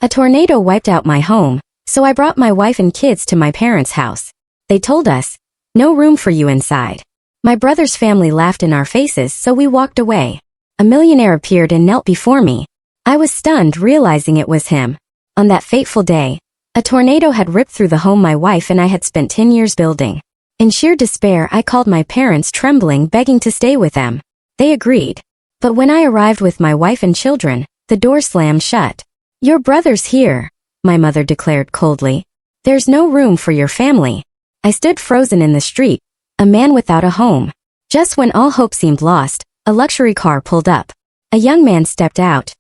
A tornado wiped out my home, so I brought my wife and kids to my parents' house. They told us, "No room for you inside." My brother's family laughed in our faces, so we walked away. A millionaire appeared and knelt before me. I was stunned, realizing it was him. On that fateful day, a tornado had ripped through the home my wife and I had spent 10 years building. In sheer despair, I called my parents, trembling, begging to stay with them. They agreed. But when I arrived with my wife and children, the door slammed shut. "Your brother's here," my mother declared coldly. "There's no room for your family." I stood frozen in the street, a man without a home. Just when all hope seemed lost, a luxury car pulled up. A young man stepped out.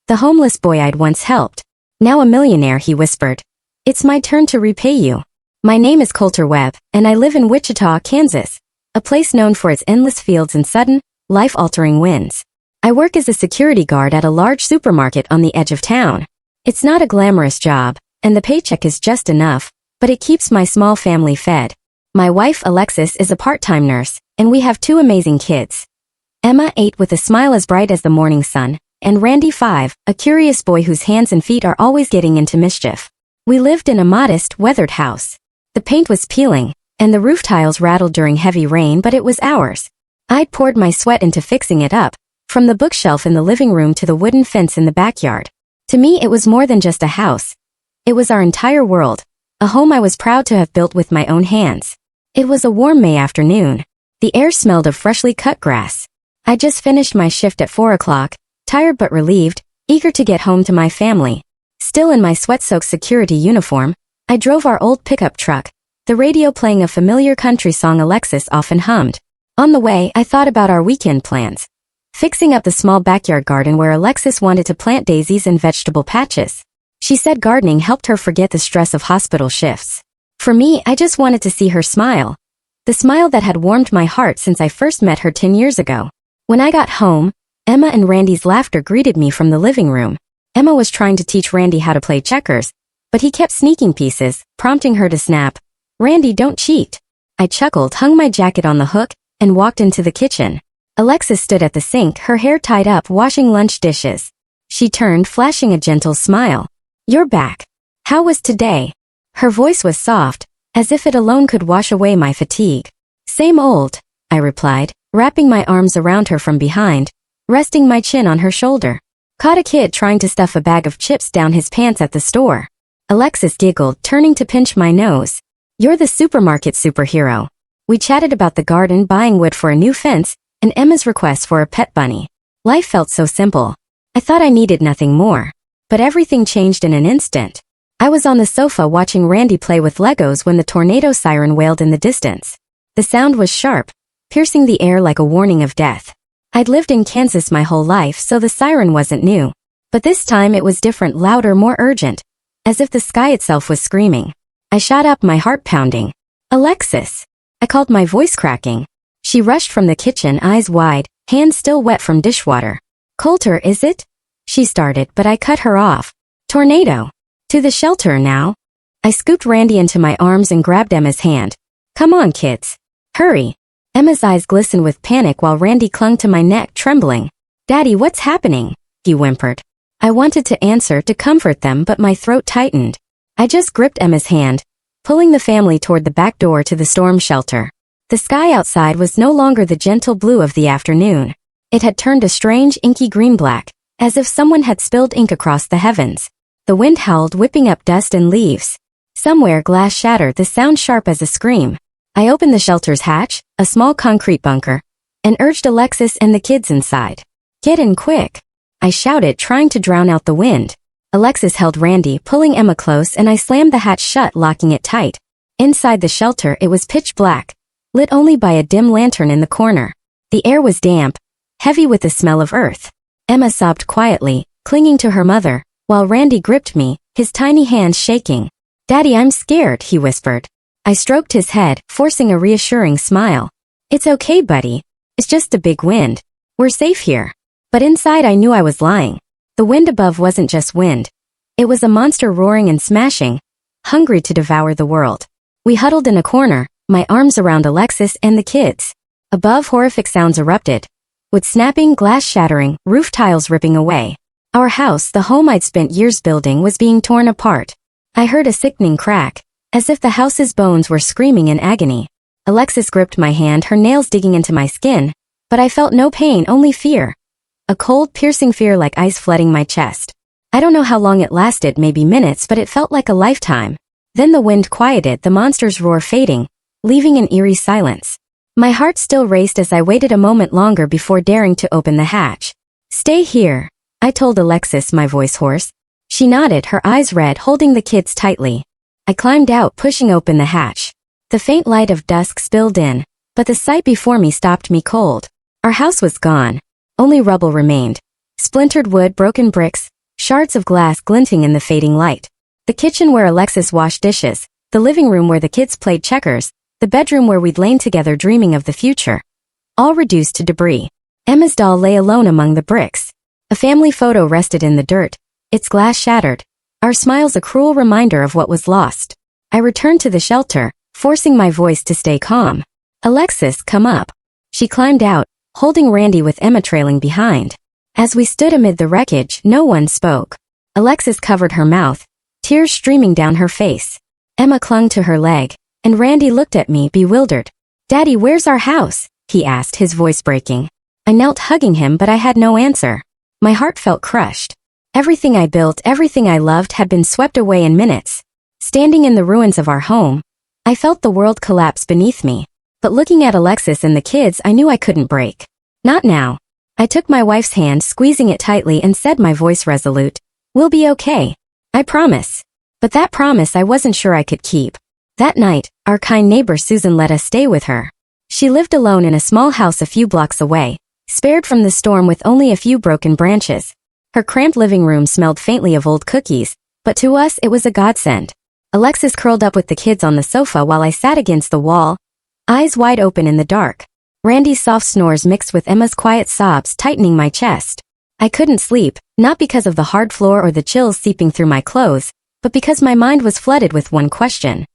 The homeless boy I'd once helped. "Now a millionaire," he whispered. "It's my turn to repay you. My name is Coulter Webb, and I live in Wichita, Kansas, a place known for its endless fields and sudden, life-altering winds. I work as a security guard at a large supermarket on the edge of town. It's not a glamorous job, and the paycheck is just enough, but it keeps my small family fed. My wife, Alexis, is a part-time nurse, and we have 2 amazing kids. Emma, 8, with a smile as bright as the morning sun, and Randy, 5, a curious boy whose hands and feet are always getting into mischief. We lived in a modest, weathered house. The paint was peeling, and the roof tiles rattled during heavy rain, but it was ours. I'd poured my sweat into fixing it up, from the bookshelf in the living room to the wooden fence in the backyard. To me, it was more than just a house. It was our entire world, a home I was proud to have built with my own hands. It was a warm May afternoon. The air smelled of freshly cut grass. I just finished my shift at 4 o'clock, tired but relieved, eager to get home to my family. Still in my sweat-soaked security uniform, I drove our old pickup truck, the radio playing a familiar country song Alexis often hummed. On the way, I thought about our weekend plans. Fixing up the small backyard garden where Alexis wanted to plant daisies and vegetable patches. She said gardening helped her forget the stress of hospital shifts. For me, I just wanted to see her smile. The smile that had warmed my heart since I first met her 10 years ago. When I got home, Emma and Randy's laughter greeted me from the living room. Emma was trying to teach Randy how to play checkers, but he kept sneaking pieces, prompting her to snap, "Randy, don't cheat." I chuckled, hung my jacket on the hook, and walked into the kitchen. Alexis stood at the sink, her hair tied up, washing lunch dishes. She turned, flashing a gentle smile. "You're back. How was today?" Her voice was soft, as if it alone could wash away my fatigue. "Same old," I replied, wrapping my arms around her from behind, resting my chin on her shoulder. "Caught a kid trying to stuff a bag of chips down his pants at the store." Alexis giggled, turning to pinch my nose. "You're the supermarket superhero." We chatted about the garden, buying wood for a new fence, and Emma's request for a pet bunny. Life felt so simple. I thought I needed nothing more. But everything changed in an instant. I was on the sofa watching Randy play with Legos when the tornado siren wailed in the distance. The sound was sharp, piercing the air like a warning of death. I'd lived in Kansas my whole life, so the siren wasn't new. But this time it was different, louder, more urgent, as if the sky itself was screaming. I shot up, my heart pounding. "Alexis!" I called, my voice cracking. She rushed from the kitchen, eyes wide, hands still wet from dishwater. "Coulter, is it?" She started, but I cut her off. "Tornado. To the shelter now." I scooped Randy into my arms and grabbed Emma's hand. "Come on, kids. Hurry." Emma's eyes glistened with panic while Randy clung to my neck, trembling. "Daddy, what's happening?" he whimpered. I wanted to answer, to comfort them, but my throat tightened. I just gripped Emma's hand, pulling the family toward the back door to the storm shelter. The sky outside was no longer the gentle blue of the afternoon. It had turned a strange, inky green-black, as if someone had spilled ink across the heavens. The wind howled, whipping up dust and leaves. Somewhere glass shattered, the sound sharp as a scream. I opened the shelter's hatch, a small concrete bunker, and urged Alexis and the kids inside. "Get in quick," I shouted, trying to drown out the wind. Alexis held Randy, pulling Emma close, and I slammed the hatch shut, locking it tight. Inside the shelter, it was pitch black, lit only by a dim lantern in the corner. The air was damp, heavy with the smell of earth. Emma sobbed quietly, clinging to her mother, while Randy gripped me, his tiny hands shaking. "Daddy, I'm scared," he whispered. I stroked his head, forcing a reassuring smile. "It's okay, buddy. It's just a big wind. We're safe here." But inside I knew I was lying. The wind above wasn't just wind. It was a monster roaring and smashing, hungry to devour the world. We huddled in a corner, my arms around Alexis and the kids. Above, horrific sounds erupted, with snapping, glass shattering, roof tiles ripping away. Our house, the home I'd spent years building, was being torn apart. I heard a sickening crack, as if the house's bones were screaming in agony. Alexis gripped my hand, her nails digging into my skin, but I felt no pain, only fear. A cold, piercing fear like ice flooding my chest. I don't know how long it lasted, maybe minutes, but it felt like a lifetime. Then the wind quieted, the monster's roar fading, leaving an eerie silence. My heart still raced as I waited a moment longer before daring to open the hatch. "Stay here," I told Alexis, my voice hoarse. She nodded, her eyes red, holding the kids tightly. I climbed out, pushing open the hatch. The faint light of dusk spilled in, but the sight before me stopped me cold. Our house was gone. Only rubble remained. Splintered wood, broken bricks, shards of glass glinting in the fading light. The kitchen where Alexis washed dishes, the living room where the kids played checkers, the bedroom where we'd lain together dreaming of the future. All reduced to debris. Emma's doll lay alone among the bricks. A family photo rested in the dirt, its glass shattered. Our smiles a cruel reminder of what was lost. I returned to the shelter, forcing my voice to stay calm. "Alexis, come up." She climbed out, holding Randy with Emma trailing behind. As we stood amid the wreckage, no one spoke. Alexis covered her mouth, tears streaming down her face. Emma clung to her leg, and Randy looked at me, bewildered. "Daddy, where's our house?" he asked, his voice breaking. I knelt hugging him, but I had no answer. My heart felt crushed. Everything I built, everything I loved had been swept away in minutes. Standing in the ruins of our home, I felt the world collapse beneath me. But looking at Alexis and the kids, I knew I couldn't break. Not now. I took my wife's hand, squeezing it tightly, and said, my voice resolute, "We'll be okay. I promise." But that promise I wasn't sure I could keep. That night, our kind neighbor Susan let us stay with her. She lived alone in a small house a few blocks away, spared from the storm with only a few broken branches. Her cramped living room smelled faintly of old cookies, but to us it was a godsend. Alexis curled up with the kids on the sofa while I sat against the wall, eyes wide open in the dark. Randy's soft snores mixed with Emma's quiet sobs tightening my chest. I couldn't sleep, not because of the hard floor or the chills seeping through my clothes, but because my mind was flooded with one question.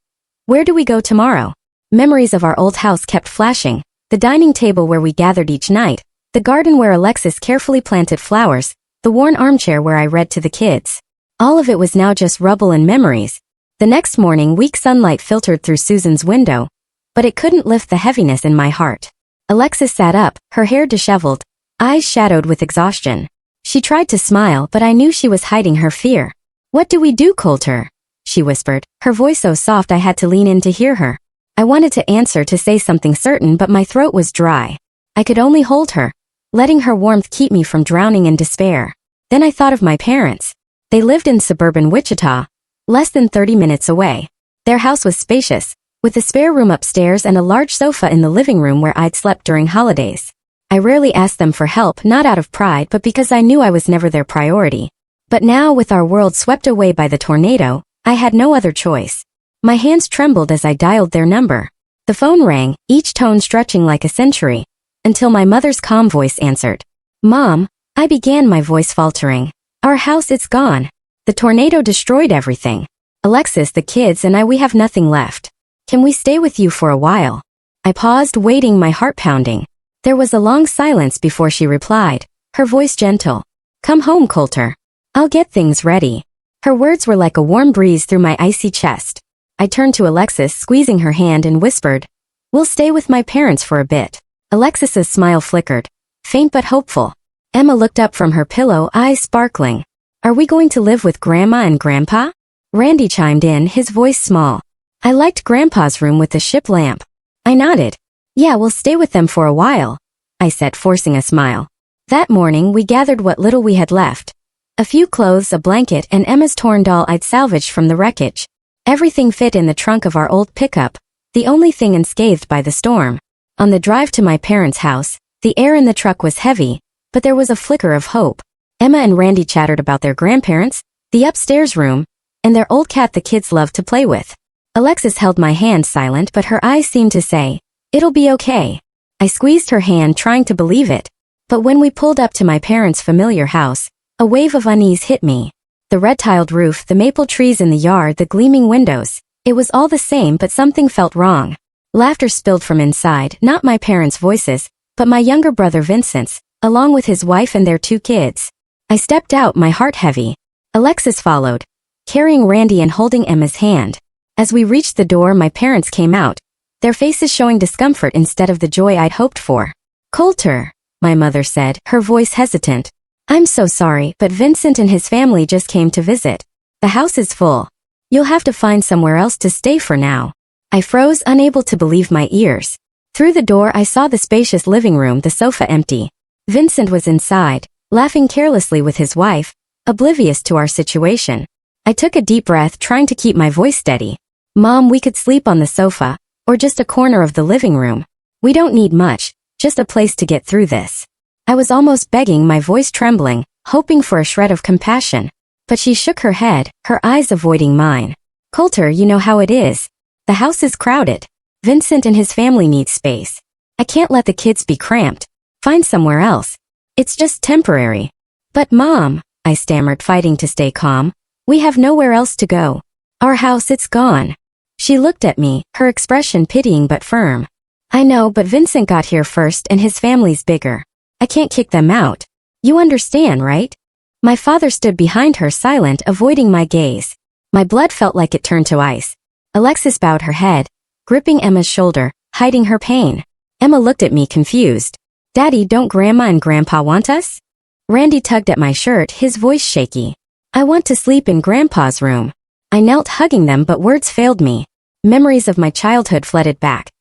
Where do we go tomorrow? Memories of our old house kept flashing, the dining table where we gathered each night, the garden where Alexis carefully planted flowers, the worn armchair where I read to the kids. All of it was now just rubble and memories. The next morning, weak sunlight filtered through Susan's window, but it couldn't lift the heaviness in my heart. Alexis sat up, her hair disheveled, eyes shadowed with exhaustion. She tried to smile, but I knew she was hiding her fear. "What do we do, Coulter?" she whispered, her voice so soft I had to lean in to hear her. I wanted to answer, to say something certain, but my throat was dry. I could only hold her, letting her warmth keep me from drowning in despair. Then I thought of my parents. They lived in suburban Wichita, less than 30 minutes away. Their house was spacious, with a spare room upstairs and a large sofa in the living room where I'd slept during holidays. I rarely asked them for help, not out of pride, but because I knew I was never their priority. But now, with our world swept away by the tornado, I had no other choice. My hands trembled as I dialed their number. The phone rang, each tone stretching like a century, until my mother's calm voice answered. "Mom," I began, my voice faltering. "Our house, it's gone. The tornado destroyed everything. Alexis, the kids, and we have nothing left. Can we stay with you for a while?" I paused, waiting, my heart pounding. There was a long silence before she replied, her voice gentle. "Come home, Coulter. I'll get things ready." Her words were like a warm breeze through my icy chest. I turned to Alexis, squeezing her hand, and whispered, "We'll stay with my parents for a bit." Alexis's smile flickered, faint but hopeful. Emma looked up from her pillow, eyes sparkling. "Are we going to live with Grandma and Grandpa?" Randy chimed in, his voice small. I liked Grandpa's room with the ship lamp. I nodded. "Yeah, we'll stay with them for a while," I said, forcing a smile. That morning, we gathered what little we had left. A few clothes, a blanket, and Emma's torn doll I'd salvaged from the wreckage. Everything fit in the trunk of our old pickup, the only thing unscathed by the storm. On the drive to my parents' house, the air in the truck was heavy, but there was a flicker of hope. Emma and Randy chattered about their grandparents, the upstairs room, and their old cat the kids loved to play with. Alexis held my hand, silent, but her eyes seemed to say, "It'll be okay." I squeezed her hand, trying to believe it. But when we pulled up to my parents' familiar house, a wave of unease hit me. The red-tiled roof, the maple trees in the yard, the gleaming windows. It was all the same, but something felt wrong. Laughter spilled from inside, not my parents' voices, but my younger brother Vincent's, along with his wife and their 2 kids. I stepped out, my heart heavy. Alexis followed, carrying Randy and holding Emma's hand. As we reached the door, my parents came out, their faces showing discomfort instead of the joy I'd hoped for. "Coulter," my mother said, her voice hesitant. "I'm so sorry, but Vincent and his family just came to visit. The house is full. You'll have to find somewhere else to stay for now." I froze, unable to believe my ears. Through the door I saw the spacious living room, the sofa empty. Vincent was inside, laughing carelessly with his wife, oblivious to our situation. I took a deep breath, trying to keep my voice steady. "Mom, we could sleep on the sofa, or just a corner of the living room. We don't need much, just a place to get through this." I was almost begging, my voice trembling, hoping for a shred of compassion. But she shook her head, her eyes avoiding mine. "Coulter, you know how it is. The house is crowded. Vincent and his family need space. I can't let the kids be cramped. Find somewhere else. It's just temporary." "But Mom," I stammered, fighting to stay calm, "we have nowhere else to go. Our house, it's gone." She looked at me, her expression pitying but firm. "I know, but Vincent got here first and his family's bigger. I can't kick them out. You understand, right?" My father stood behind her, silent, avoiding my gaze. My blood felt like it turned to ice. Alexis bowed her head, gripping Emma's shoulder, hiding her pain. Emma looked at me, confused. "Daddy, don't Grandma and Grandpa want us?" Randy tugged at my shirt, his voice shaky. "I want to sleep in Grandpa's room." I knelt, hugging them, but words failed me. Memories of my childhood flooded back.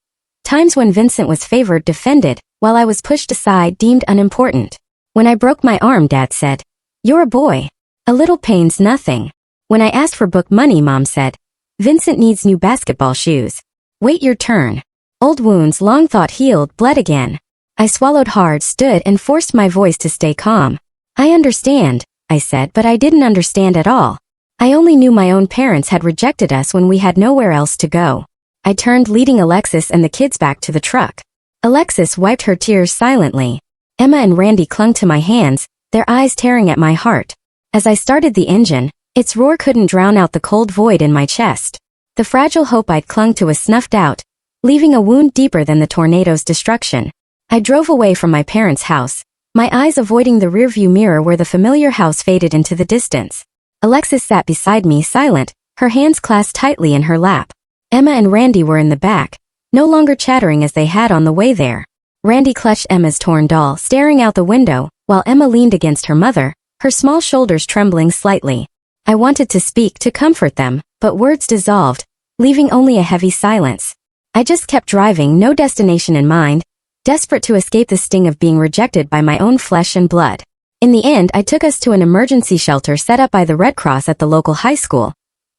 Times when Vincent was favored, defended, while I was pushed aside, deemed unimportant. "When I broke my arm," Dad said, "You're a boy. A little pain's nothing." When I asked for book money, Mom said, "Vincent needs new basketball shoes. Wait your turn." Old wounds, long thought healed, bled again. I swallowed hard, stood, and forced my voice to stay calm. "I understand," I said, but I didn't understand at all. I only knew my own parents had rejected us when we had nowhere else to go. I turned, leading Alexis and the kids back to the truck. Alexis wiped her tears silently. Emma and Randy clung to my hands, their eyes tearing at my heart. As I started the engine, its roar couldn't drown out the cold void in my chest. The fragile hope I'd clung to was snuffed out, leaving a wound deeper than the tornado's destruction. I drove away from my parents' house, my eyes avoiding the rearview mirror where the familiar house faded into the distance. Alexis sat beside me, silent, her hands clasped tightly in her lap. Emma and Randy were in the back, no longer chattering as they had on the way there. Randy clutched Emma's torn doll, staring out the window, while Emma leaned against her mother, her small shoulders trembling slightly. I wanted to speak, to comfort them, but words dissolved, leaving only a heavy silence. I just kept driving, no destination in mind, desperate to escape the sting of being rejected by my own flesh and blood. In the end, I took us to an emergency shelter set up by the Red Cross at the local high school,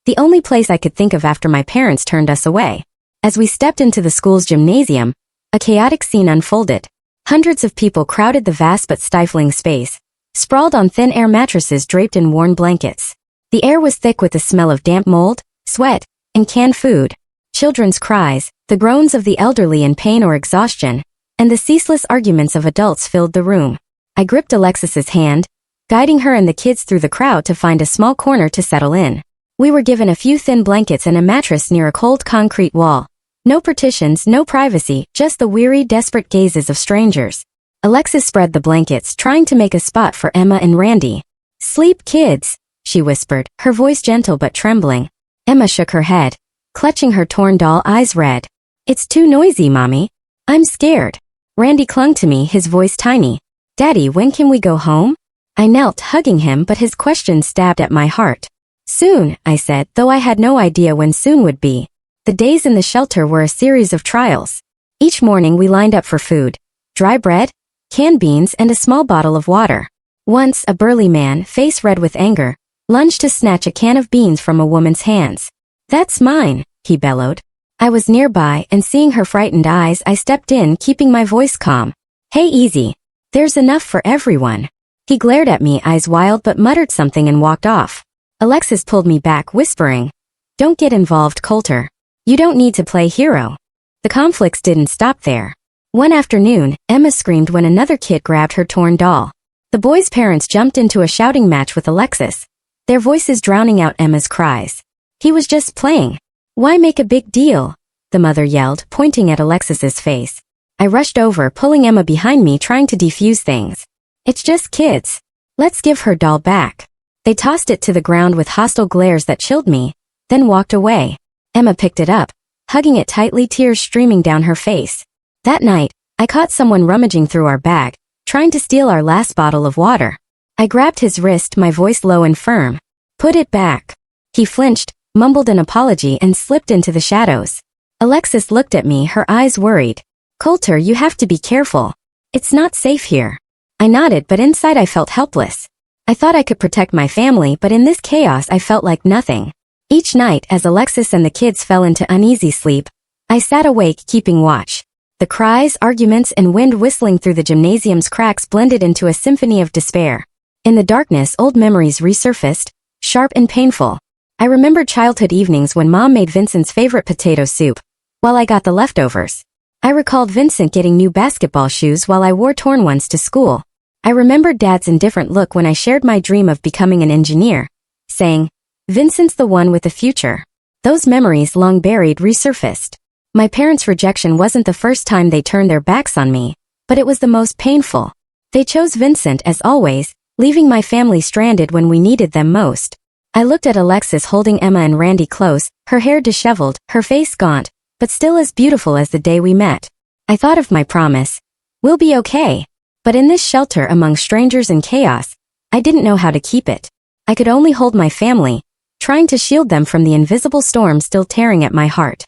the only place I could think of after my parents turned us away. As we stepped into the school's gymnasium, a chaotic scene unfolded. Hundreds of people crowded the vast but stifling space, sprawled on thin air mattresses draped in worn blankets. The air was thick with the smell of damp mold, sweat, and canned food. Children's cries, the groans of the elderly in pain or exhaustion, and the ceaseless arguments of adults filled the room. I gripped Alexis's hand, guiding her and the kids through the crowd to find a small corner to settle in. We were given a few thin blankets and a mattress near a cold concrete wall. No partitions, no privacy, just the weary, desperate gazes of strangers. Alexis spread the blankets, trying to make a spot for Emma and Randy. "Sleep, kids," she whispered, her voice gentle but trembling. Emma shook her head, clutching her torn doll, eyes red. "It's too noisy, Mommy. I'm scared." Randy clung to me, his voice tiny. "Daddy, when can we go home?" I knelt, hugging him, but his question stabbed at my heart. "Soon," I said, though I had no idea when soon would be. The days in the shelter were a series of trials. Each morning we lined up for food: dry bread, canned beans, and a small bottle of water. Once, a burly man, face red with anger, lunged to snatch a can of beans from a woman's hands. "That's mine," he bellowed. I was nearby, and seeing her frightened eyes, I stepped in, keeping my voice calm. "Hey, easy. There's enough for everyone." He glared at me, eyes wild, but muttered something and walked off. Alexis pulled me back, whispering, "Don't get involved, Coulter. You don't need to play hero." The conflicts didn't stop there. One afternoon, Emma screamed when another kid grabbed her torn doll. The boy's parents jumped into a shouting match with Alexis, their voices drowning out Emma's cries. "He was just playing. Why make a big deal?" the mother yelled, pointing at Alexis's face. I rushed over, pulling Emma behind me, trying to defuse things. "It's just kids. Let's give her doll back. They tossed it to the ground with hostile glares that chilled me, then walked away. Emma picked it up, hugging it tightly, tears streaming down her face. That night, I caught someone rummaging through our bag, trying to steal our last bottle of water. I grabbed his wrist, my voice low and firm. Put it back. He flinched, mumbled an apology and slipped into the shadows. Alexis looked at me, her eyes worried. Coulter, you have to be careful. It's not safe here. I nodded, but inside I felt helpless. I thought I could protect my family, but in this chaos I felt like nothing. Each night, as Alexis and the kids fell into uneasy sleep, I sat awake keeping watch. The cries, arguments, and wind whistling through the gymnasium's cracks blended into a symphony of despair. In the darkness, old memories resurfaced, sharp and painful. I remembered childhood evenings when Mom made Vincent's favorite potato soup, while I got the leftovers. I recalled Vincent getting new basketball shoes while I wore torn ones to school. I remembered Dad's indifferent look when I shared my dream of becoming an engineer, saying, Vincent's the one with the future. Those memories, long buried, resurfaced. My parents' rejection wasn't the first time they turned their backs on me, but it was the most painful. They chose Vincent as always, leaving my family stranded when we needed them most. I looked at Alexis holding Emma and Randy close, her hair disheveled, her face gaunt, but still as beautiful as the day we met. I thought of my promise. We'll be okay. But in this shelter among strangers and chaos, I didn't know how to keep it. I could only hold my family, trying to shield them from the invisible storm still tearing at my heart.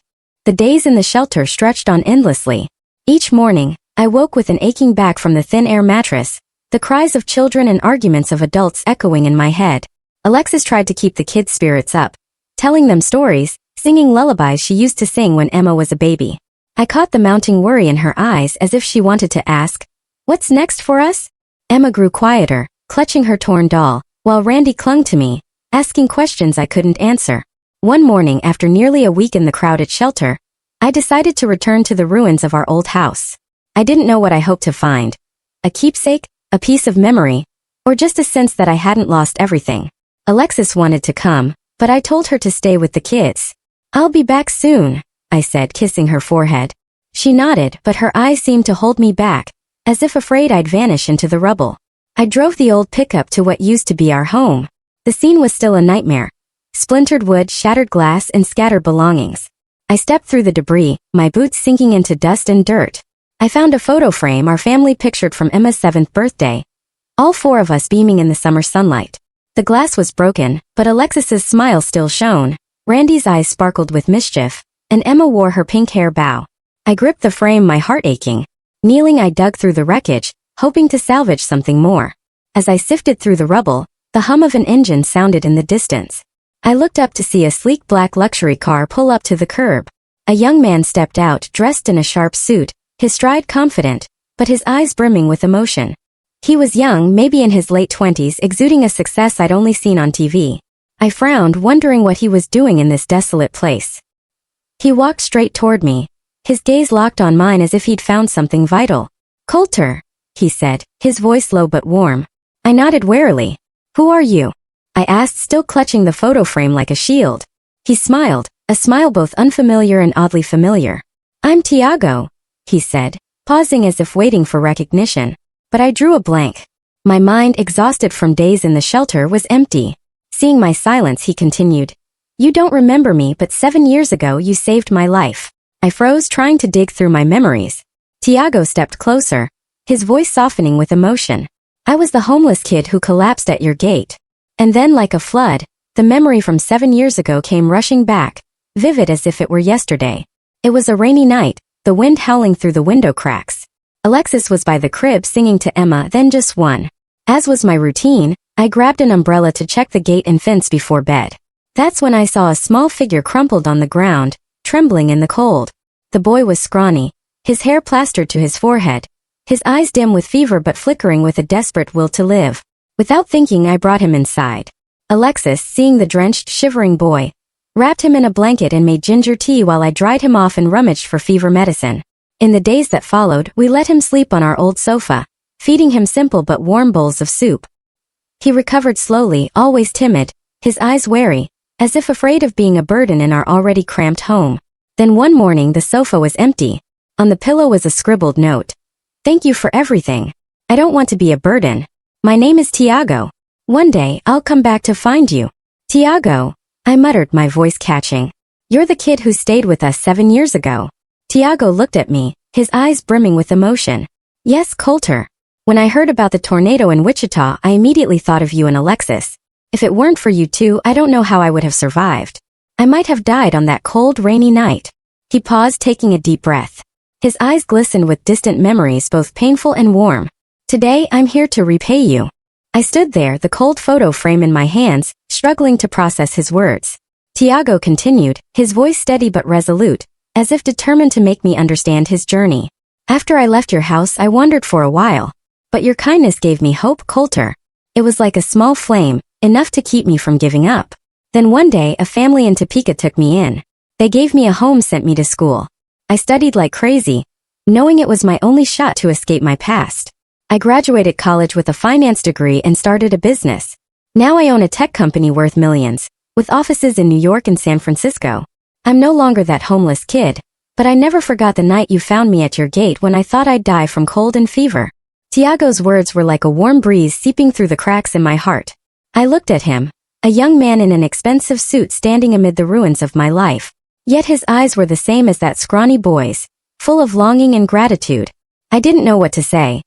The days in the shelter stretched on endlessly. Each morning, I woke with an aching back from the thin air mattress, the cries of children and arguments of adults echoing in my head. Alexis tried to keep the kids' spirits up, telling them stories, singing lullabies she used to sing when Emma was a baby. I caught the mounting worry in her eyes as if she wanted to ask, "What's next for us?" Emma grew quieter, clutching her torn doll, while Randy clung to me, asking questions I couldn't answer. One morning after nearly a week in the crowded shelter, I decided to return to the ruins of our old house. I didn't know what I hoped to find. A keepsake, a piece of memory, or just a sense that I hadn't lost everything. Alexis wanted to come, but I told her to stay with the kids. "I'll be back soon," I said, kissing her forehead. She nodded, but her eyes seemed to hold me back, as if afraid I'd vanish into the rubble. I drove the old pickup to what used to be our home. The scene was still a nightmare. Splintered wood, shattered glass, and scattered belongings. I stepped through the debris, my boots sinking into dust and dirt. I found a photo frame our family pictured from Emma's 7th birthday. All four of us beaming in the summer sunlight. The glass was broken, but Alexis's smile still shone. Randy's eyes sparkled with mischief, and Emma wore her pink hair bow. I gripped the frame, my heart aching. Kneeling, I dug through the wreckage, hoping to salvage something more. As I sifted through the rubble, the hum of an engine sounded in the distance. I looked up to see a sleek black luxury car pull up to the curb. A young man stepped out, dressed in a sharp suit, his stride confident, but his eyes brimming with emotion. He was young, maybe in his late 20s, exuding a success I'd only seen on TV. I frowned, wondering what he was doing in this desolate place. He walked straight toward me, his gaze locked on mine as if he'd found something vital. "Coulter," he said, his voice low but warm. I nodded warily. "Who are you?" I asked, still clutching the photo frame like a shield. He smiled, a smile both unfamiliar and oddly familiar. "I'm Tiago," he said, pausing as if waiting for recognition. But I drew a blank. My mind, exhausted from days in the shelter, was empty. Seeing my silence, he continued. "You don't remember me, but 7 years ago you saved my life." I froze, trying to dig through my memories. Tiago stepped closer, his voice softening with emotion. "I was the homeless kid who collapsed at your gate." And then, like a flood, the memory from 7 years ago came rushing back, vivid as if it were yesterday. It was a rainy night, the wind howling through the window cracks. Alexis was by the crib singing to Emma, then just one. As was my routine, I grabbed an umbrella to check the gate and fence before bed. That's when I saw a small figure crumpled on the ground, trembling in the cold. The boy was scrawny, his hair plastered to his forehead, his eyes dim with fever but flickering with a desperate will to live. Without thinking, I brought him inside. Alexis, seeing the drenched, shivering boy, wrapped him in a blanket and made ginger tea while I dried him off and rummaged for fever medicine. In the days that followed, we let him sleep on our old sofa, feeding him simple but warm bowls of soup. He recovered slowly, always timid, his eyes wary, as if afraid of being a burden in our already cramped home. Then one morning the sofa was empty. On the pillow was a scribbled note. "Thank you for everything. I don't want to be a burden." My name is Tiago. One day, I'll come back to find you. Tiago, I muttered, my voice catching. You're the kid who stayed with us 7 years ago. Tiago looked at me, his eyes brimming with emotion. Yes, Coulter. When I heard about the tornado in Wichita, I immediately thought of you and Alexis. If it weren't for you two, I don't know how I would have survived. I might have died on that cold, rainy night. He paused, taking a deep breath. His eyes glistened with distant memories, both painful and warm. Today, I'm here to repay you. I stood there, the cold photo frame in my hands, struggling to process his words. Tiago continued, his voice steady but resolute, as if determined to make me understand his journey. After I left your house, I wandered for a while. But your kindness gave me hope, Coulter. It was like a small flame, enough to keep me from giving up. Then one day, a family in Topeka took me in. They gave me a home, sent me to school. I studied like crazy, knowing it was my only shot to escape my past. I graduated college with a finance degree and started a business. Now I own a tech company worth millions, with offices in New York and San Francisco. I'm no longer that homeless kid, but I never forgot the night you found me at your gate when I thought I'd die from cold and fever. Tiago's words were like a warm breeze seeping through the cracks in my heart. I looked at him, a young man in an expensive suit standing amid the ruins of my life. Yet his eyes were the same as that scrawny boy's, full of longing and gratitude. I didn't know what to say.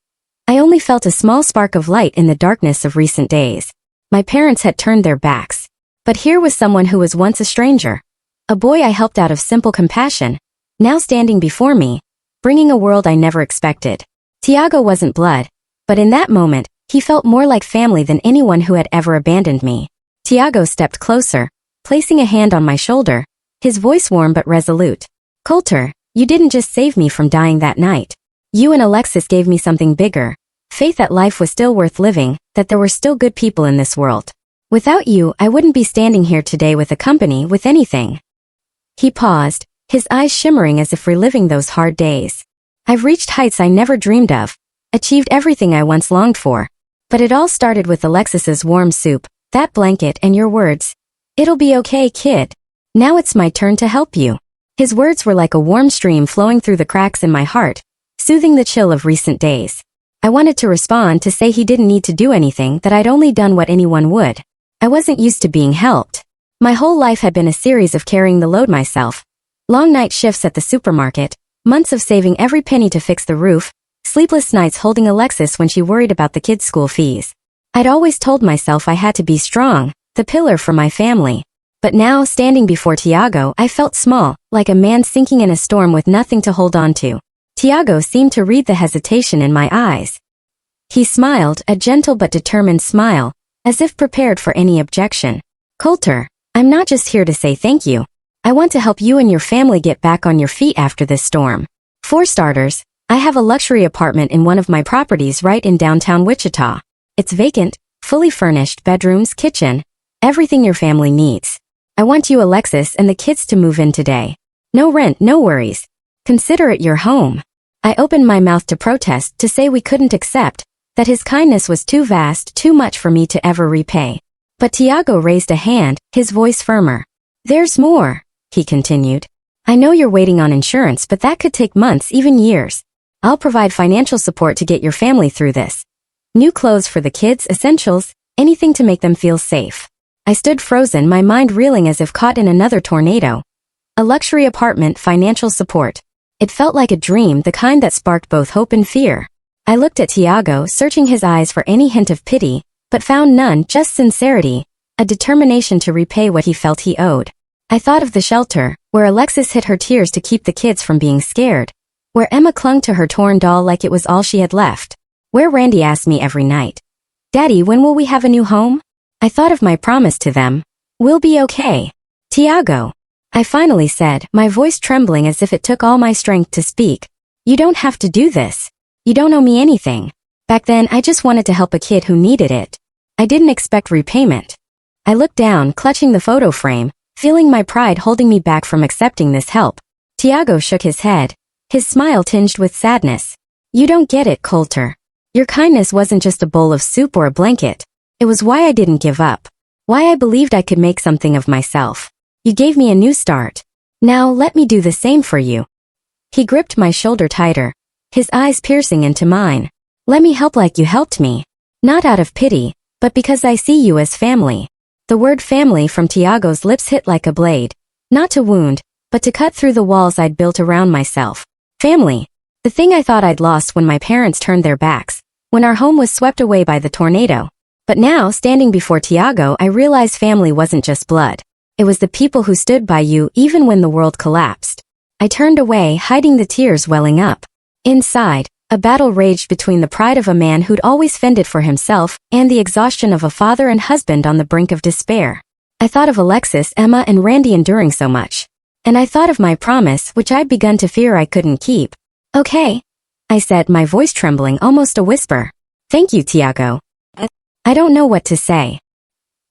I only felt a small spark of light in the darkness of recent days. My parents had turned their backs. But here was someone who was once a stranger. A boy I helped out of simple compassion, now standing before me, bringing a world I never expected. Tiago wasn't blood, but in that moment, he felt more like family than anyone who had ever abandoned me. Tiago stepped closer, placing a hand on my shoulder, his voice warm but resolute. Coulter, you didn't just save me from dying that night. You and Alexis gave me something bigger, faith that life was still worth living, that there were still good people in this world. Without you, I wouldn't be standing here today with a company, with anything. He paused, his eyes shimmering as if reliving those hard days. I've reached heights I never dreamed of, achieved everything I once longed for. But it all started with Alexis's warm soup, that blanket, and your words. It'll be okay, kid. Now it's my turn to help you. His words were like a warm stream flowing through the cracks in my heart, soothing the chill of recent days. I wanted to respond, to say he didn't need to do anything, that I'd only done what anyone would. I wasn't used to being helped. My whole life had been a series of carrying the load myself. Long night shifts at the supermarket, months of saving every penny to fix the roof, sleepless nights holding Alexis when she worried about the kids' school fees. I'd always told myself I had to be strong, the pillar for my family. But now, standing before Tiago, I felt small, like a man sinking in a storm with nothing to hold on to. Tiago seemed to read the hesitation in my eyes. He smiled, a gentle but determined smile, as if prepared for any objection. Coulter, I'm not just here to say thank you. I want to help you and your family get back on your feet after this storm. For starters, I have a luxury apartment in one of my properties right in downtown Wichita. It's vacant, fully furnished, bedrooms, kitchen, everything your family needs. I want you, Alexis, and the kids to move in today. No rent, no worries. Consider it your home. I opened my mouth to protest, to say we couldn't accept, that his kindness was too vast, too much for me to ever repay. But Tiago raised a hand, his voice firmer. There's more, he continued. I know you're waiting on insurance, but that could take months, even years. I'll provide financial support to get your family through this. New clothes for the kids, essentials, anything to make them feel safe. I stood frozen, my mind reeling as if caught in another tornado. A luxury apartment, financial support. It felt like a dream, the kind that sparked both hope and fear. I looked at Tiago, searching his eyes for any hint of pity, but found none, just sincerity, a determination to repay what he felt he owed. I thought of the shelter, where Alexis hid her tears to keep the kids from being scared, where Emma clung to her torn doll like it was all she had left, where Randy asked me every night, Daddy, when will we have a new home? I thought of my promise to them. We'll be okay. Tiago, I finally said, my voice trembling as if it took all my strength to speak. You don't have to do this. You don't owe me anything. Back then, I just wanted to help a kid who needed it. I didn't expect repayment. I looked down, clutching the photo frame, feeling my pride holding me back from accepting this help. Tiago shook his head, his smile tinged with sadness. You don't get it, Coulter. Your kindness wasn't just a bowl of soup or a blanket. It was why I didn't give up. Why I believed I could make something of myself. You gave me a new start. Now let me do the same for you. He gripped my shoulder tighter, his eyes piercing into mine. Let me help like you helped me. Not out of pity, but because I see you as family. The word family from Tiago's lips hit like a blade. Not to wound, but to cut through the walls I'd built around myself. Family. The thing I thought I'd lost when my parents turned their backs, when our home was swept away by the tornado. But now, standing before Tiago, I realized family wasn't just blood. It was the people who stood by you even when the world collapsed. I turned away, hiding the tears welling up. Inside, a battle raged between the pride of a man who'd always fended for himself and the exhaustion of a father and husband on the brink of despair. I thought of Alexis, Emma, and Randy enduring so much. And I thought of my promise, which I'd begun to fear I couldn't keep. Okay, I said, my voice trembling, almost a whisper. Thank you, Tiago. I don't know what to say.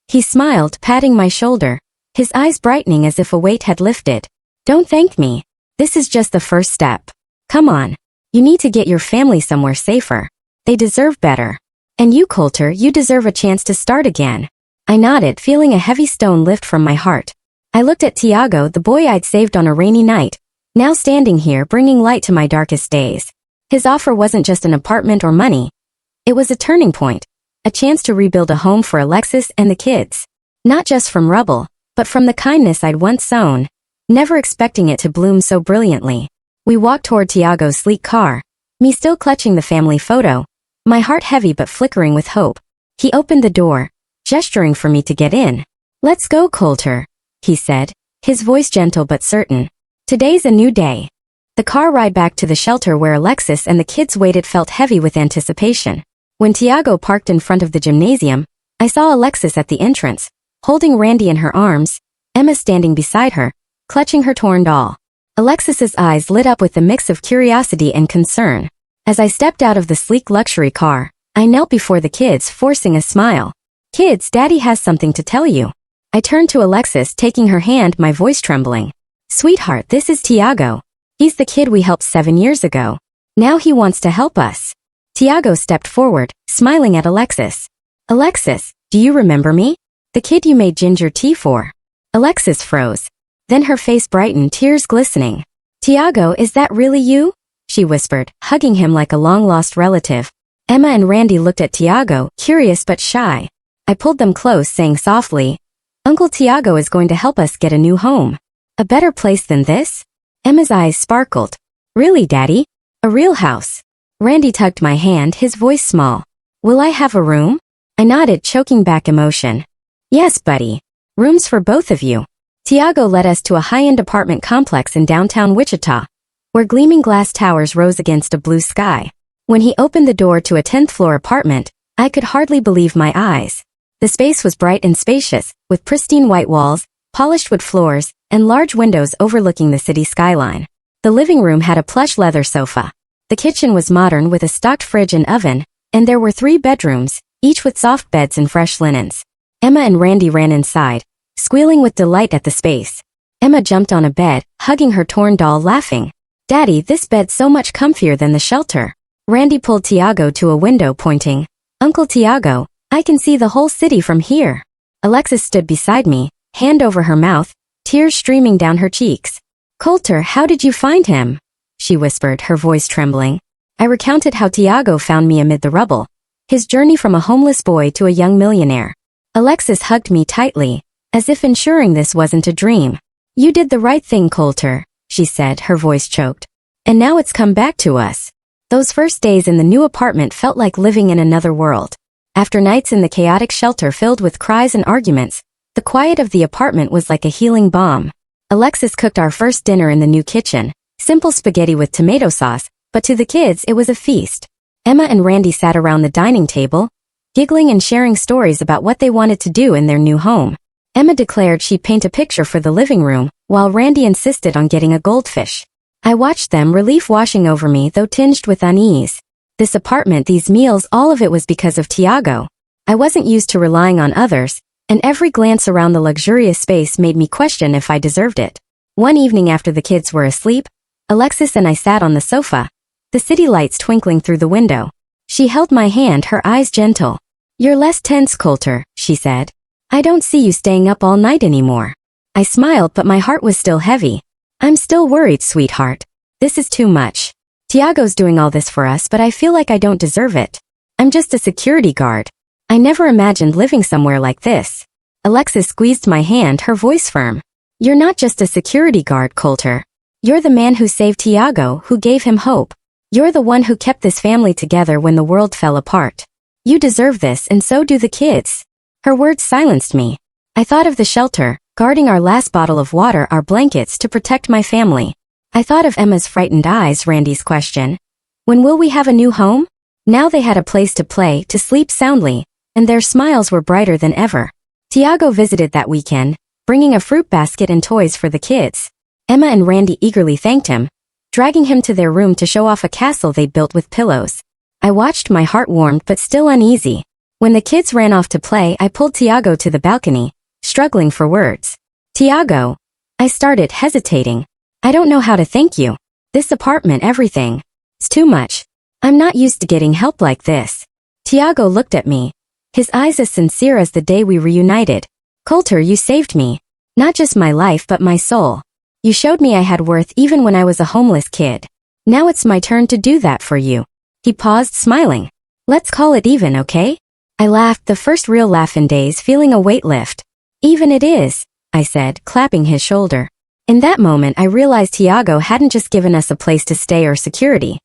He smiled, patting my shoulder, his eyes brightening as if a weight had lifted. Don't thank me. This is just the first step. Come on. You need to get your family somewhere safer. They deserve better. And you, Coulter, you deserve a chance to start again. I nodded, feeling a heavy stone lift from my heart. I looked at Tiago, the boy I'd saved on a rainy night, now standing here bringing light to my darkest days. His offer wasn't just an apartment or money. It was a turning point, a chance to rebuild a home for Alexis and the kids. Not just from rubble, but from the kindness I'd once sown, never expecting it to bloom so brilliantly. We walked toward Tiago's sleek car, me still clutching the family photo, my heart heavy but flickering with hope. He opened the door, gesturing for me to get in. Let's go, Coulter, he said, his voice gentle but certain. Today's a new day. The car ride back to the shelter where Alexis and the kids waited felt heavy with anticipation. When Tiago parked in front of the gymnasium, I saw Alexis at the entrance, holding Randy in her arms, Emma standing beside her, clutching her torn doll. Alexis's eyes lit up with a mix of curiosity and concern. As I stepped out of the sleek luxury car, I knelt before the kids, forcing a smile. Kids, Daddy has something to tell you. I turned to Alexis, taking her hand, my voice trembling. Sweetheart, this is Tiago. He's the kid we helped 7 years ago. Now he wants to help us. Tiago stepped forward, smiling at Alexis. Alexis, do you remember me? The kid you made ginger tea for. Alexis froze. Then her face brightened, tears glistening. Tiago, is that really you? She whispered, hugging him like a long-lost relative. Emma and Randy looked at Tiago, curious but shy. I pulled them close, saying softly, Uncle Tiago is going to help us get a new home. A better place than this? Emma's eyes sparkled. Really, Daddy? A real house? Randy tugged my hand, his voice small. Will I have a room? I nodded, choking back emotion. Yes, buddy. Rooms for both of you. Tiago led us to a high-end apartment complex in downtown Wichita, where gleaming glass towers rose against a blue sky. When he opened the door to a 10th-floor apartment, I could hardly believe my eyes. The space was bright and spacious, with pristine white walls, polished wood floors, and large windows overlooking the city skyline. The living room had a plush leather sofa. The kitchen was modern with a stocked fridge and oven, and there were 3 bedrooms, each with soft beds and fresh linens. Emma and Randy ran inside, squealing with delight at the space. Emma jumped on a bed, hugging her torn doll, laughing. Daddy, this bed's so much comfier than the shelter. Randy pulled Tiago to a window, pointing. Uncle Tiago, I can see the whole city from here. Alexis stood beside me, hand over her mouth, tears streaming down her cheeks. Coulter, how did you find him? She whispered, her voice trembling. I recounted how Tiago found me amid the rubble, his journey from a homeless boy to a young millionaire. Alexis hugged me tightly, as if ensuring this wasn't a dream. You did the right thing, Coulter, she said, her voice choked. And now it's come back to us. Those first days in the new apartment felt like living in another world. After nights in the chaotic shelter filled with cries and arguments, the quiet of the apartment was like a healing balm. Alexis cooked our first dinner in the new kitchen, simple spaghetti with tomato sauce, but to the kids it was a feast. Emma and Randy sat around the dining table, giggling and sharing stories about what they wanted to do in their new home. Emma declared she'd paint a picture for the living room, while Randy insisted on getting a goldfish. I watched them, relief washing over me, though tinged with unease. This apartment, these meals, all of it was because of Tiago. I wasn't used to relying on others, and every glance around the luxurious space made me question if I deserved it. One evening after the kids were asleep, Alexis and I sat on the sofa, the city lights twinkling through the window. She held my hand, her eyes gentle. You're less tense, Coulter, she said. I don't see you staying up all night anymore. I smiled, but my heart was still heavy. I'm still worried, sweetheart. This is too much. Tiago's doing all this for us, but I feel like I don't deserve it. I'm just a security guard. I never imagined living somewhere like this. Alexis squeezed my hand, her voice firm. You're not just a security guard, Coulter. You're the man who saved Tiago, who gave him hope. You're the one who kept this family together when the world fell apart. You deserve this, and so do the kids. Her words silenced me. I thought of the shelter, guarding our last bottle of water, our blankets, to protect my family. I thought of Emma's frightened eyes, Randy's question. When will we have a new home? Now they had a place to play, to sleep soundly, and their smiles were brighter than ever. Tiago visited that weekend, bringing a fruit basket and toys for the kids. Emma and Randy eagerly thanked him, dragging him to their room to show off a castle they built with pillows. I watched, my heart warmed but still uneasy. When the kids ran off to play, I pulled Tiago to the balcony, struggling for words. Tiago, I started, hesitating. I don't know how to thank you. This apartment, everything. It's too much. I'm not used to getting help like this. Tiago looked at me, his eyes as sincere as the day we reunited. Coulter, you saved me. Not just my life but my soul. You showed me I had worth even when I was a homeless kid. Now it's my turn to do that for you. He paused, smiling. Let's call it even, okay? I laughed, the first real laugh in days, feeling a weight lift. Even it is, I said, clapping his shoulder. In that moment I realized Tiago hadn't just given us a place to stay or security.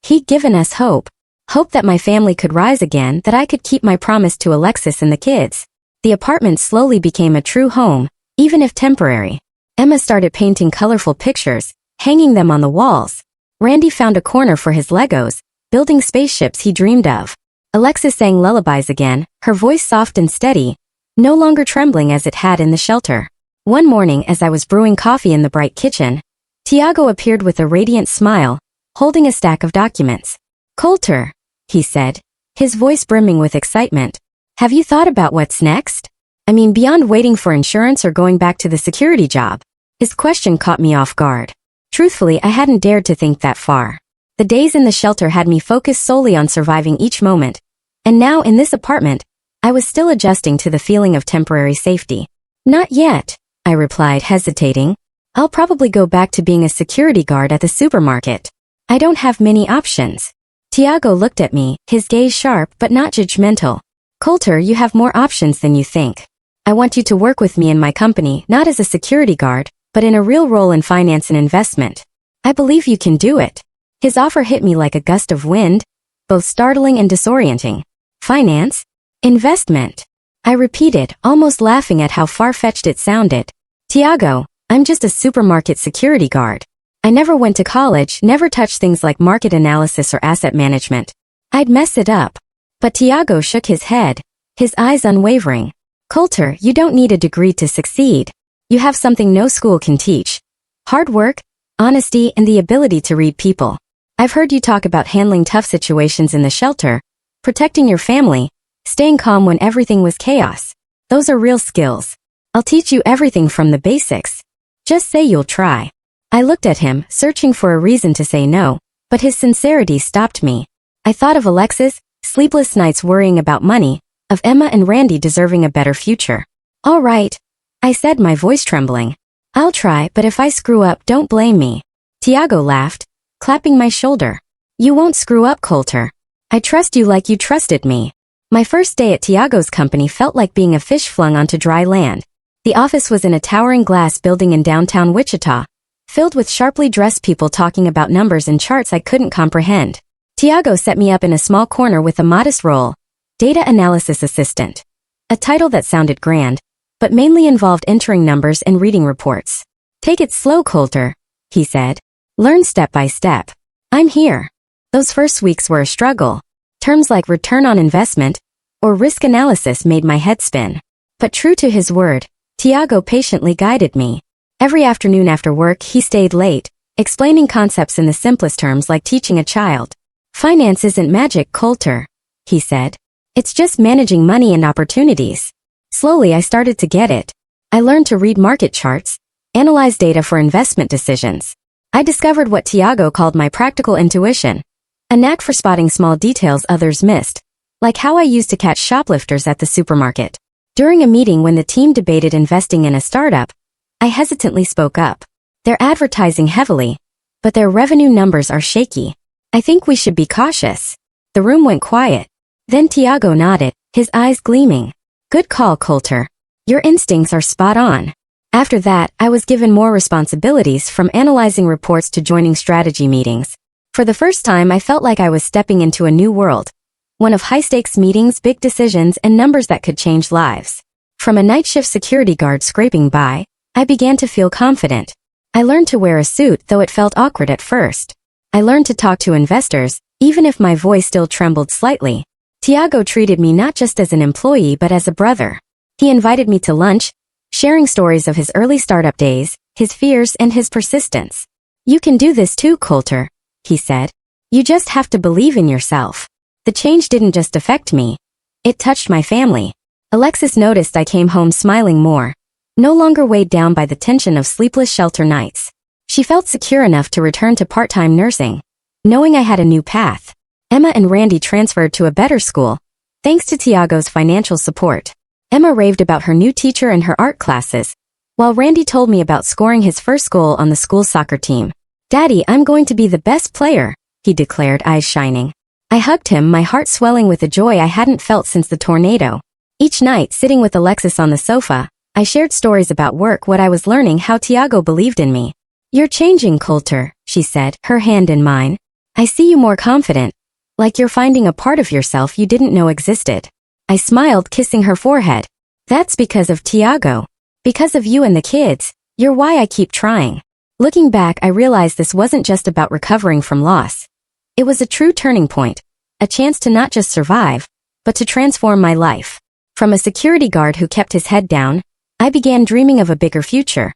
He'd given us hope. Hope that my family could rise again, that I could keep my promise to Alexis and the kids. The apartment slowly became a true home, even if temporary. Emma started painting colorful pictures, hanging them on the walls. Randy found a corner for his Legos, building spaceships he dreamed of. Alexis sang lullabies again, her voice soft and steady, no longer trembling as it had in the shelter. One morning as I was brewing coffee in the bright kitchen, Tiago appeared with a radiant smile, holding a stack of documents. Coulter, he said, his voice brimming with excitement. Have you thought about what's next? I mean, beyond waiting for insurance or going back to the security job? His question caught me off guard. Truthfully, I hadn't dared to think that far. The days in the shelter had me focused solely on surviving each moment. And now, in this apartment, I was still adjusting to the feeling of temporary safety. Not yet, I replied, hesitating. I'll probably go back to being a security guard at the supermarket. I don't have many options. Tiago looked at me, his gaze sharp but not judgmental. Coulter, you have more options than you think. I want you to work with me in my company, not as a security guard, but in a real role in finance and investment. I believe you can do it. His offer hit me like a gust of wind, both startling and disorienting. Finance? Investment? I repeated, almost laughing at how far-fetched it sounded. Tiago, I'm just a supermarket security guard. I never went to college, never touched things like market analysis or asset management. I'd mess it up. But Tiago shook his head, his eyes unwavering. Coulter, you don't need a degree to succeed. You have something no school can teach. Hard work, honesty, and the ability to read people. I've heard you talk about handling tough situations in the shelter, protecting your family, staying calm when everything was chaos. Those are real skills. I'll teach you everything from the basics. Just say you'll try. I looked at him, searching for a reason to say no, but his sincerity stopped me. I thought of Alexis, sleepless nights worrying about money, of Emma and Randy deserving a better future. All right, I said, my voice trembling. I'll try, but if I screw up, don't blame me. Tiago laughed, clapping my shoulder. You won't screw up, Coulter. I trust you like you trusted me. My first day at Tiago's company felt like being a fish flung onto dry land. The office was in a towering glass building in downtown Wichita, filled with sharply dressed people talking about numbers and charts I couldn't comprehend. Tiago set me up in a small corner with a modest role, data analysis assistant. A title that sounded grand, but mainly involved entering numbers and reading reports. Take it slow, Coulter, he said. Learn step by step. I'm here. Those first weeks were a struggle. Terms like return on investment or risk analysis made my head spin. But true to his word, Tiago patiently guided me. Every afternoon after work he stayed late, explaining concepts in the simplest terms like teaching a child. Finance isn't magic, Coulter, he said. It's just managing money and opportunities. Slowly I started to get it. I learned to read market charts, analyze data for investment decisions. I discovered what Tiago called my practical intuition, a knack for spotting small details others missed, like how I used to catch shoplifters at the supermarket. During a meeting when the team debated investing in a startup, I hesitantly spoke up. They're advertising heavily, but their revenue numbers are shaky. I think we should be cautious. The room went quiet. Then Tiago nodded, his eyes gleaming. Good call, Coulter. Your instincts are spot on. After that, I was given more responsibilities, from analyzing reports to joining strategy meetings. For the first time, I felt like I was stepping into a new world. One of high-stakes meetings, big decisions, and numbers that could change lives. From a night shift security guard scraping by, I began to feel confident. I learned to wear a suit, though it felt awkward at first. I learned to talk to investors, even if my voice still trembled slightly. Tiago treated me not just as an employee but as a brother. He invited me to lunch, sharing stories of his early startup days, his fears, and his persistence. You can do this too, Coulter, he said. You just have to believe in yourself. The change didn't just affect me. It touched my family. Alexis noticed I came home smiling more, no longer weighed down by the tension of sleepless shelter nights. She felt secure enough to return to part-time nursing, knowing I had a new path. Emma and Randy transferred to a better school, thanks to Tiago's financial support. Emma raved about her new teacher and her art classes, while Randy told me about scoring his first goal on the school soccer team. Daddy, I'm going to be the best player, he declared, eyes shining. I hugged him, my heart swelling with a joy I hadn't felt since the tornado. Each night, sitting with Alexis on the sofa, I shared stories about work, what I was learning, how Tiago believed in me. You're changing, Coulter, she said, her hand in mine. I see you more confident, like you're finding a part of yourself you didn't know existed. I smiled, kissing her forehead. That's because of Tiago. Because of you and the kids. You're why I keep trying. Looking back, I realized this wasn't just about recovering from loss. It was a true turning point, a chance to not just survive, but to transform my life. From a security guard who kept his head down, I began dreaming of a bigger future.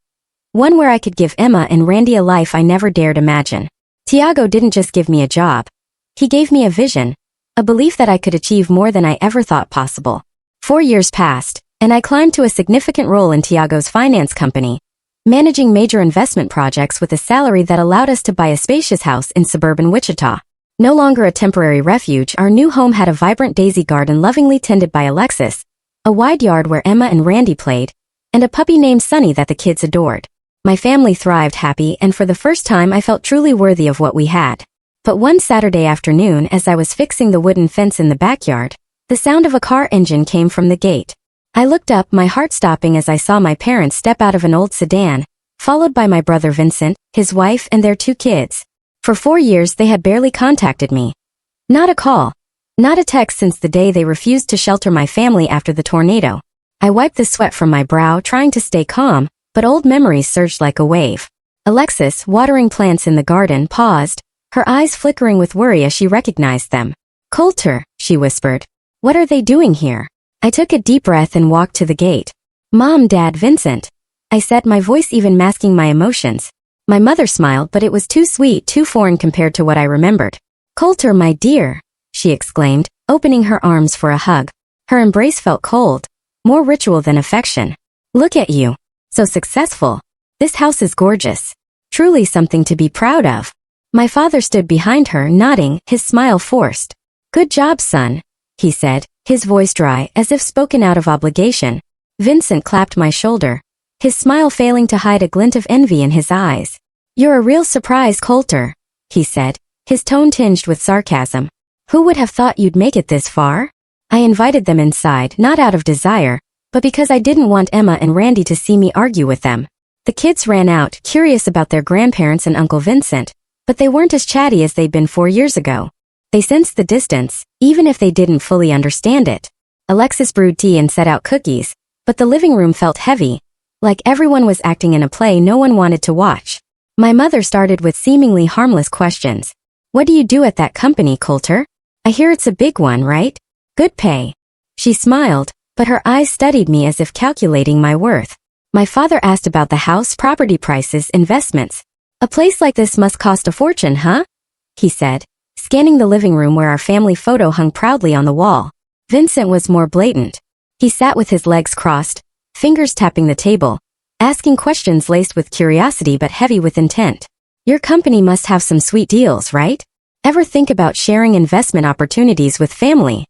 One where I could give Emma and Randy a life I never dared imagine. Tiago didn't just give me a job. He gave me a vision, a belief that I could achieve more than I ever thought possible. 4 years passed, and I climbed to a significant role in Tiago's finance company, managing major investment projects with a salary that allowed us to buy a spacious house in suburban Wichita. No longer a temporary refuge, our new home had a vibrant daisy garden lovingly tended by Alexis, a wide yard where Emma and Randy played, and a puppy named Sunny that the kids adored. My family thrived, happy, and for the first time I felt truly worthy of what we had. But one Saturday afternoon, as I was fixing the wooden fence in the backyard, the sound of a car engine came from the gate. I looked up, my heart stopping as I saw my parents step out of an old sedan, followed by my brother Vincent, his wife, and their 2 kids. For 4 years they had barely contacted me. Not a call. Not a text since the day they refused to shelter my family after the tornado. I wiped the sweat from my brow, trying to stay calm, but old memories surged like a wave. Alexis, watering plants in the garden, paused, her eyes flickering with worry as she recognized them. Coulter, she whispered. What are they doing here? I took a deep breath and walked to the gate. Mom, Dad, Vincent, I said, my voice even masking my emotions. My mother smiled, but it was too sweet, too foreign compared to what I remembered. Coulter, my dear, she exclaimed, opening her arms for a hug. Her embrace felt cold, more ritual than affection. Look at you. So successful. This house is gorgeous. Truly something to be proud of. My father stood behind her, nodding, his smile forced. Good job, son, he said, his voice dry, as if spoken out of obligation. Vincent clapped my shoulder, his smile failing to hide a glint of envy in his eyes. You're a real surprise, Coulter, he said, his tone tinged with sarcasm. Who would have thought you'd make it this far? I invited them inside, not out of desire, but because I didn't want Emma and Randy to see me argue with them. The kids ran out, curious about their grandparents and Uncle Vincent, but they weren't as chatty as they'd been 4 years ago. They sensed the distance, even if they didn't fully understand it. Alexis brewed tea and set out cookies, but the living room felt heavy, like everyone was acting in a play no one wanted to watch. My mother started with seemingly harmless questions. What do you do at that company, Coulter? I hear it's a big one, right? Good pay. She smiled, but her eyes studied me as if calculating my worth. My father asked about the house, property prices, investments. A place like this must cost a fortune, huh? He said, scanning the living room where our family photo hung proudly on the wall. Vincent was more blatant. He sat with his legs crossed, fingers tapping the table, asking questions laced with curiosity but heavy with intent. Your company must have some sweet deals, right? Ever think about sharing investment opportunities with family?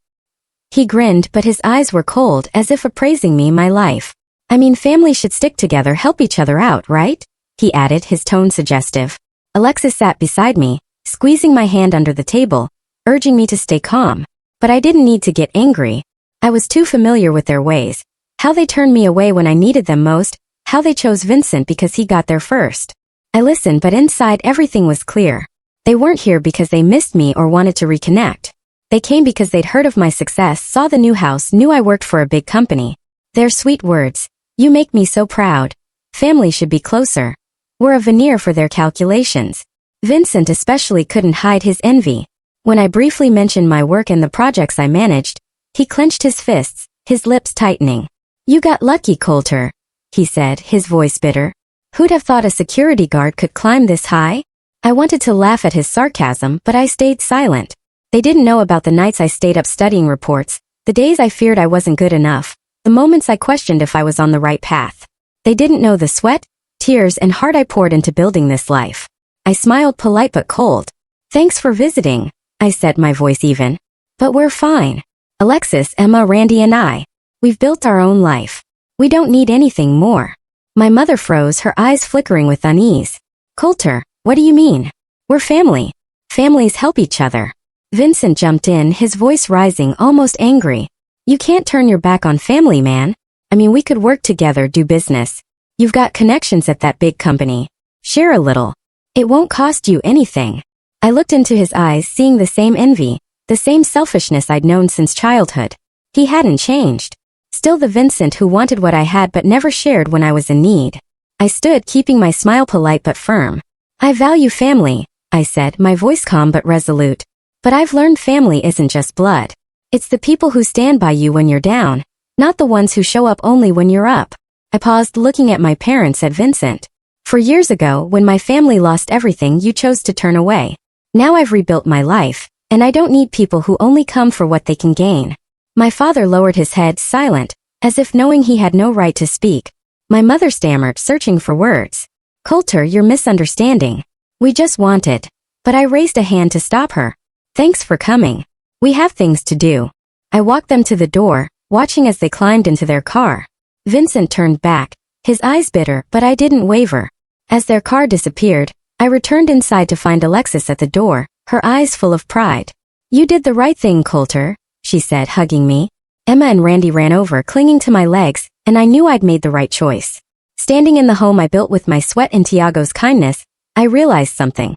He grinned, but his eyes were cold, as if appraising me, my life. I mean, family should stick together, help each other out, right? He added, his tone suggestive. Alexis sat beside me, squeezing my hand under the table, urging me to stay calm. But I didn't need to get angry. I was too familiar with their ways. How they turned me away when I needed them most, how they chose Vincent because he got there first. I listened, but inside everything was clear. They weren't here because they missed me or wanted to reconnect. They came because they'd heard of my success, saw the new house, knew I worked for a big company. Their sweet words, "You make me so proud. Family should be closer," were a veneer for their calculations. Vincent especially couldn't hide his envy. When I briefly mentioned my work and the projects I managed, he clenched his fists, his lips tightening. "You got lucky, Coulter," he said, his voice bitter. "Who'd have thought a security guard could climb this high?" I wanted to laugh at his sarcasm, but I stayed silent. They didn't know about the nights I stayed up studying reports, the days I feared I wasn't good enough, the moments I questioned if I was on the right path. They didn't know the sweat, tears, and heart I poured into building this life. I smiled, polite but cold. "Thanks for visiting," I said, my voice even. "But we're fine. Alexis, Emma, Randy, and I. We've built our own life. We don't need anything more." My mother froze, her eyes flickering with unease. "Coulter, what do you mean? We're family. Families help each other." Vincent jumped in, his voice rising, almost angry. "You can't turn your back on family, man. I mean, we could work together, do business. You've got connections at that big company. Share a little. It won't cost you anything." I looked into his eyes, seeing the same envy, the same selfishness I'd known since childhood. He hadn't changed. Still the Vincent who wanted what I had but never shared when I was in need. I stood, keeping my smile polite but firm. "I value family," I said, my voice calm but resolute. "But I've learned family isn't just blood. It's the people who stand by you when you're down, not the ones who show up only when you're up." I paused, looking at my parents, at Vincent. "For years ago, when my family lost everything, you chose to turn away. Now I've rebuilt my life, and I don't need people who only come for what they can gain." My father lowered his head, silent, as if knowing he had no right to speak. My mother stammered, searching for words. "Coulter, you're misunderstanding. We just wanted." But I raised a hand to stop her. "Thanks for coming. We have things to do." I walked them to the door, watching as they climbed into their car. Vincent turned back, his eyes bitter, but I didn't waver. As their car disappeared, I returned inside to find Alexis at the door, her eyes full of pride. "You did the right thing, Coulter," she said, hugging me. Emma and Randy ran over, clinging to my legs, and I knew I'd made the right choice. Standing in the home I built with my sweat and Tiago's kindness, I realized something.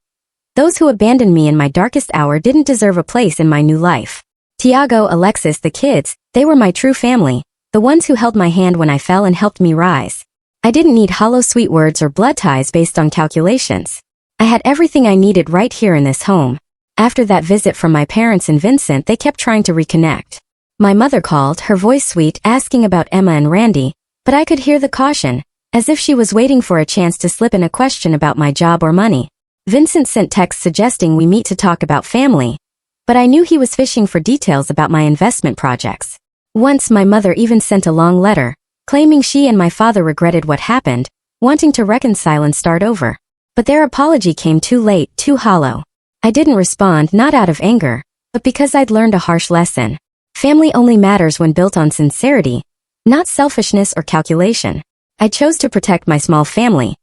Those who abandoned me in my darkest hour didn't deserve a place in my new life. Tiago, Alexis, the kids, they were my true family, the ones who held my hand when I fell and helped me rise. I didn't need hollow sweet words or blood ties based on calculations. I had everything I needed right here in this home. After that visit from my parents and Vincent, they kept trying to reconnect. My mother called, her voice sweet, asking about Emma and Randy, but I could hear the caution, as if she was waiting for a chance to slip in a question about my job or money. Vincent sent texts suggesting we meet to talk about family, but I knew he was fishing for details about my investment projects. Once my mother even sent a long letter, claiming she and my father regretted what happened, wanting to reconcile and start over. But their apology came too late, too hollow. I didn't respond, not out of anger, but because I'd learned a harsh lesson. Family only matters when built on sincerity, not selfishness or calculation. I chose to protect my small family.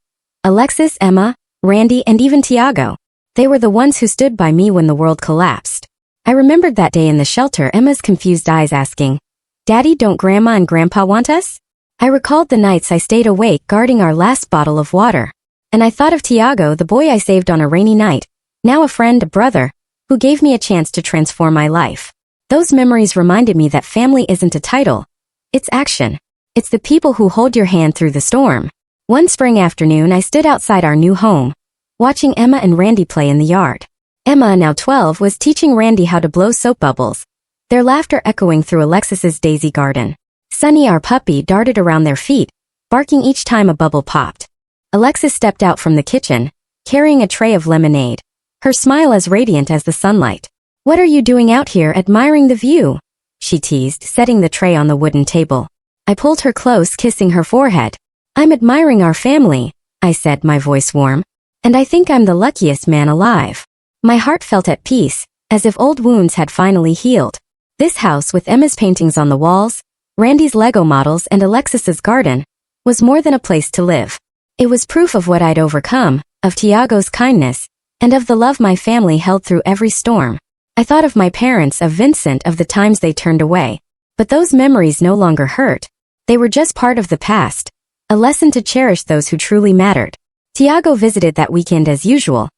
Alexis, Emma, Randy, and even Tiago. They were the ones who stood by me when the world collapsed. I remembered that day in the shelter, Emma's confused eyes asking, "Daddy, don't Grandma and Grandpa want us?" I recalled the nights I stayed awake guarding our last bottle of water. And I thought of Tiago, the boy I saved on a rainy night, now a friend, a brother, who gave me a chance to transform my life. Those memories reminded me that family isn't a title. It's action. It's the people who hold your hand through the storm. One spring afternoon, I stood outside our new home, watching Emma and Randy play in the yard. Emma, now 12, was teaching Randy how to blow soap bubbles, their laughter echoing through Alexis's daisy garden. Sunny, our puppy, darted around their feet, barking each time a bubble popped. Alexis stepped out from the kitchen, carrying a tray of lemonade, her smile as radiant as the sunlight. "What are you doing out here admiring the view?" she teased, setting the tray on the wooden table. I pulled her close, kissing her forehead. "I'm admiring our family," I said, my voice warm. "And I think I'm the luckiest man alive." My heart felt at peace, as if old wounds had finally healed. This house, with Emma's paintings on the walls, Randy's Lego models, and Alexis's garden, was more than a place to live. It was proof of what I'd overcome, of Tiago's kindness, and of the love my family held through every storm. I thought of my parents, of Vincent, of the times they turned away. But those memories no longer hurt. They were just part of the past. A lesson to cherish those who truly mattered. Tiago visited that weekend as usual,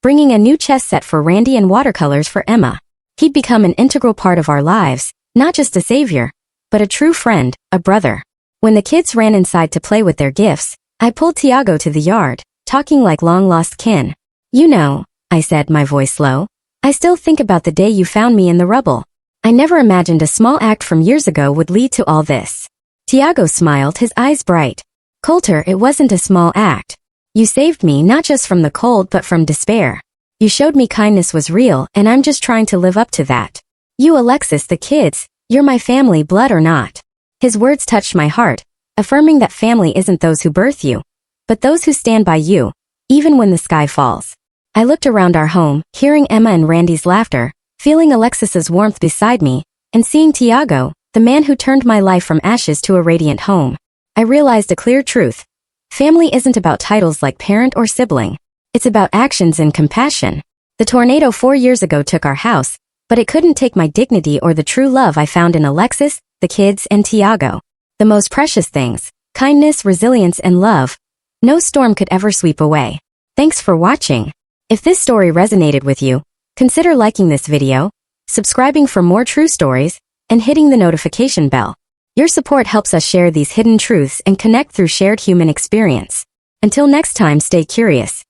bringing a new chess set for Randy and watercolors for Emma. He'd become an integral part of our lives, not just a savior, but a true friend, a brother. When the kids ran inside to play with their gifts, I pulled Tiago to the yard, talking like long-lost kin. You know, I said, my voice low, I still think about the day you found me in the rubble. I never imagined a small act from years ago would lead to all this. Tiago smiled, his eyes bright. Coulter, it wasn't a small act. You saved me not just from the cold but from despair. You showed me kindness was real, and I'm just trying to live up to that. You, Alexis, the kids, you're my family, blood or not. His words touched my heart, affirming that family isn't those who birth you, but those who stand by you, even when the sky falls. I looked around our home, hearing Emma and Randy's laughter, feeling Alexis's warmth beside me, and seeing Tiago, the man who turned my life from ashes to a radiant home. I realized a clear truth. Family isn't about titles like parent or sibling. It's about actions and compassion. The tornado 4 years ago took our house, but it couldn't take my dignity or the true love I found in Alexis, the kids, and Tiago. The most precious things, kindness, resilience, and love, no storm could ever sweep away. Thanks for watching. If this story resonated with you, consider liking this video, subscribing for more true stories, and hitting the notification bell. Your support helps us share these hidden truths and connect through shared human experience. Until next time, stay curious,